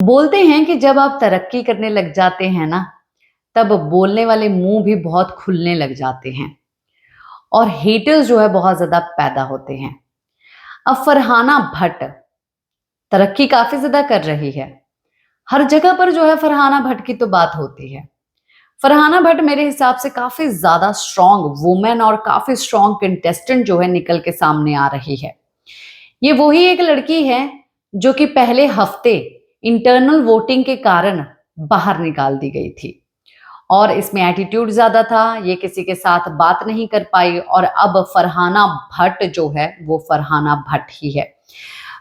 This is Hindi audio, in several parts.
बोलते हैं कि जब आप तरक्की करने लग जाते हैं ना, तब बोलने वाले मुंह भी बहुत खुलने लग जाते हैं और हेटर्स जो है बहुत ज्यादा पैदा होते हैं। अब फरहाना भट्ट तरक्की काफी ज्यादा कर रही है। हर जगह पर जो है फरहाना भट्ट की तो बात होती है। फरहाना भट्ट मेरे हिसाब से काफी ज्यादा स्ट्रांग वुमेन और काफी स्ट्रांग कंटेस्टेंट जो है निकल के सामने आ रही है। ये वही एक लड़की है जो कि पहले हफ्ते इंटरनल वोटिंग के कारण बाहर निकाल दी गई थी और इसमें एटीट्यूड ज्यादा था, ये किसी के साथ बात नहीं कर पाई और अब फरहाना भट्ट जो है वो फरहाना भट्ट ही है।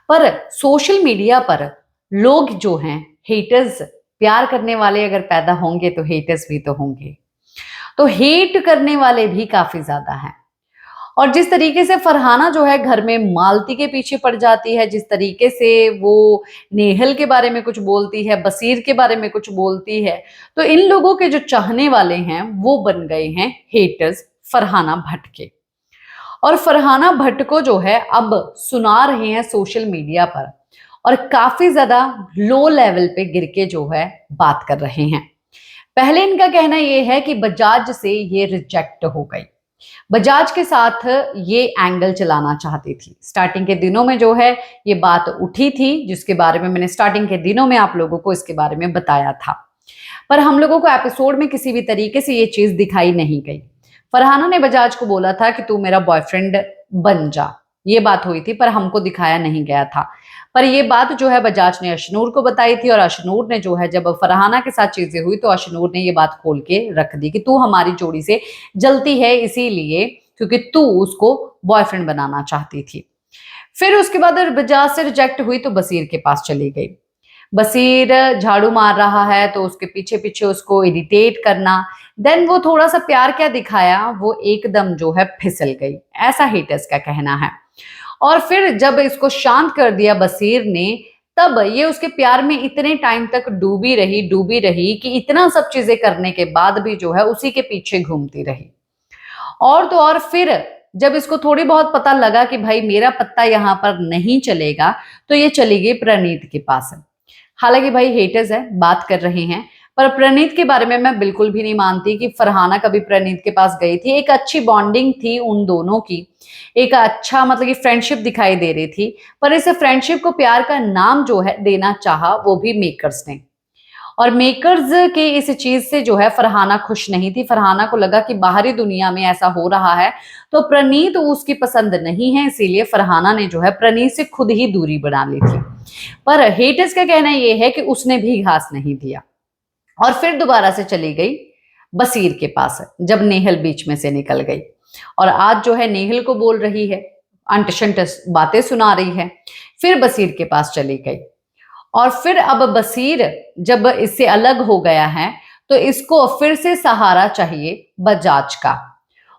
पर सोशल मीडिया पर लोग जो हैं हेटर्स, प्यार करने वाले अगर पैदा होंगे तो हेटर्स भी तो होंगे। तो हेट करने वाले भी काफी ज्यादा हैं। और जिस तरीके से फरहाना जो है घर में मालती के पीछे पड़ जाती है, जिस तरीके से वो नेहल के बारे में कुछ बोलती है, बसीर के बारे में कुछ बोलती है, तो इन लोगों के जो चाहने वाले हैं वो बन गए हैं हेटर्स फरहाना भट्ट के। और फरहाना भट्ट को जो है अब सुना रहे हैं सोशल मीडिया पर और काफी ज्यादा लो लेवल पे गिर के जो है बात कर रहे हैं। पहले इनका कहना यह है कि बजाज से ये रिजेक्ट हो गई, बजाज के साथ ये एंगल चलाना चाहती थी। स्टार्टिंग के दिनों में जो है ये बात उठी थी, जिसके बारे में मैंने स्टार्टिंग के दिनों में आप लोगों को इसके बारे में बताया था, पर हम लोगों को एपिसोड में किसी भी तरीके से ये चीज दिखाई नहीं गई। फरहाना ने बजाज को बोला था कि तू मेरा बॉयफ्रेंड बन जा, ये बात हुई थी, पर हमको दिखाया नहीं गया था। पर ये बात जो है बजाज ने अशनूर को बताई थी और अशनूर ने जो है जब फरहाना के साथ चीजें हुई तो अशनूर ने ये बात खोल के रख दी कि तू हमारी जोड़ी से जलती है इसीलिए क्योंकि तू उसको बॉयफ्रेंड बनाना चाहती थी। फिर उसके बाद बजाज से रिजेक्ट हुई तो बसीर के पास चली गई। बसीर झाड़ू मार रहा है तो उसके पीछे पीछे उसको इरिटेट करना, देन वो थोड़ा सा प्यार क्या दिखाया, वो एकदम जो है फिसल गई, ऐसा हेटर्स का कहना है। और फिर जब इसको शांत कर दिया बसीर ने, तब ये उसके प्यार में इतने टाइम तक डूबी रही कि इतना सब चीजें करने के बाद भी जो है उसी के पीछे घूमती रही। और तो और फिर जब इसको थोड़ी बहुत पता लगा कि भाई मेरा पत्ता यहाँ पर नहीं चलेगा, तो ये चली गई प्रणीत के पास। हालांकि भाई हेटर्स है, बात कर रहे हैं, पर प्रणीत के बारे में मैं बिल्कुल भी नहीं मानती कि फरहाना कभी प्रणीत के पास गई थी। एक अच्छी बॉन्डिंग थी उन दोनों की, एक अच्छा मतलब कि फ्रेंडशिप दिखाई दे रही थी, पर इस फ्रेंडशिप को प्यार का नाम जो है देना चाहा वो भी मेकर्स ने। और मेकर्स के इस चीज से जो है फरहाना खुश नहीं थी। फरहाना को लगा कि बाहरी दुनिया में ऐसा हो रहा है तो प्रणीत उसकी पसंद नहीं है, इसीलिए फरहाना ने जो है प्रणीत से खुद ही दूरी बना ली थी। पर हेटर्स का कहना यह है कि उसने भी घास नहीं दिया और फिर दोबारा से चली गई बसीर के पास जब नेहल बीच में से निकल गई। और आज जो है नेहल को बोल रही है, अंट शंट बातें सुना रही है, फिर बसीर के पास चली गई। और फिर अब बसीर जब इससे अलग हो गया है तो इसको फिर से सहारा चाहिए बजाज का,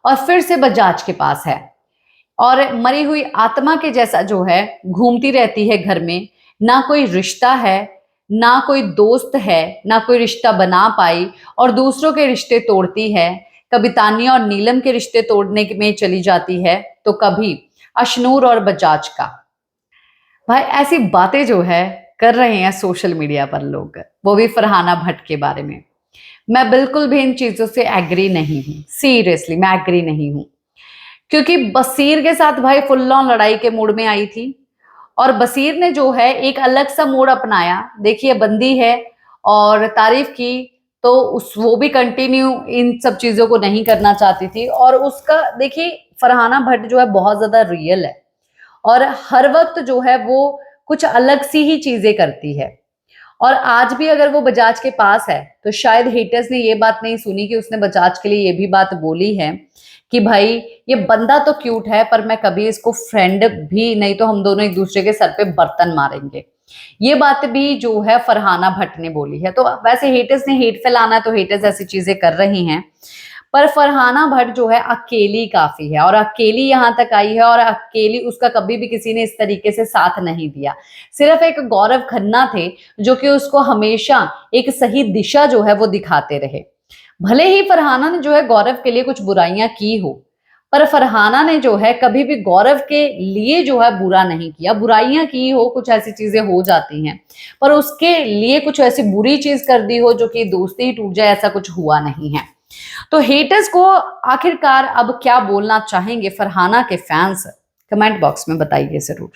और फिर से बजाज के पास है और मरी हुई आत्मा के जैसा जो है घूमती रहती है घर में। ना कोई रिश्ता है, ना कोई दोस्त है, ना कोई रिश्ता बना पाई और दूसरों के रिश्ते तोड़ती है। कभी तानिया और नीलम के रिश्ते तोड़ने में चली जाती है तो कभी अशनूर और बजाज का। भाई ऐसी बातें जो है कर रहे हैं सोशल मीडिया पर लोग, वो भी फरहाना भट्ट के बारे में। मैं बिल्कुल भी इन चीजों से एग्री नहीं हूं, सीरियसली मैं एग्री नहीं हूं, क्योंकि बसीर के साथ भाई फुल ऑन लड़ाई के मूड में आई थी और बसीर ने जो है एक अलग सा मोड़ अपनाया। देखिए बंदी है और तारीफ की तो उस वो भी कंटिन्यू इन सब चीजों को नहीं करना चाहती थी। और उसका देखिए फरहाना भट्ट जो है बहुत ज्यादा रियल है और हर वक्त जो है वो कुछ अलग सी ही चीजें करती है। और आज भी अगर वो बजाज के पास है तो शायद हेटर्स ने ये बात नहीं सुनी कि उसने बजाज के लिए ये भी बात बोली है कि भाई ये बंदा तो क्यूट है पर मैं कभी इसको फ्रेंड भी नहीं तो हम दोनों एक दूसरे के सर पे बर्तन मारेंगे। ये बात भी जो है फरहाना भट्ट ने बोली है। तो वैसे हेटर्स ने हेट फैलाना है तो हेटर्स ऐसी चीजें कर रही हैं, पर फरहाना भट्ट जो है अकेली काफी है और अकेली यहां तक आई है और अकेली उसका कभी भी किसी ने इस तरीके से साथ नहीं दिया। सिर्फ एक गौरव खन्ना थे जो कि उसको हमेशा एक सही दिशा जो है वो दिखाते रहे। भले ही फरहाना ने जो है गौरव के लिए कुछ बुराइयां की हो, पर फरहाना ने जो है कभी भी गौरव के लिए जो है बुरा नहीं किया। बुराइयां की हो, कुछ ऐसी चीजें हो जाती हैं, पर उसके लिए कुछ ऐसी बुरी चीज कर दी हो जो कि दोस्ती ही टूट जाए, ऐसा कुछ हुआ नहीं है। तो हेटर्स को आखिरकार अब क्या बोलना चाहेंगे फरहाना के फैंस, कमेंट बॉक्स में बताइए जरूर।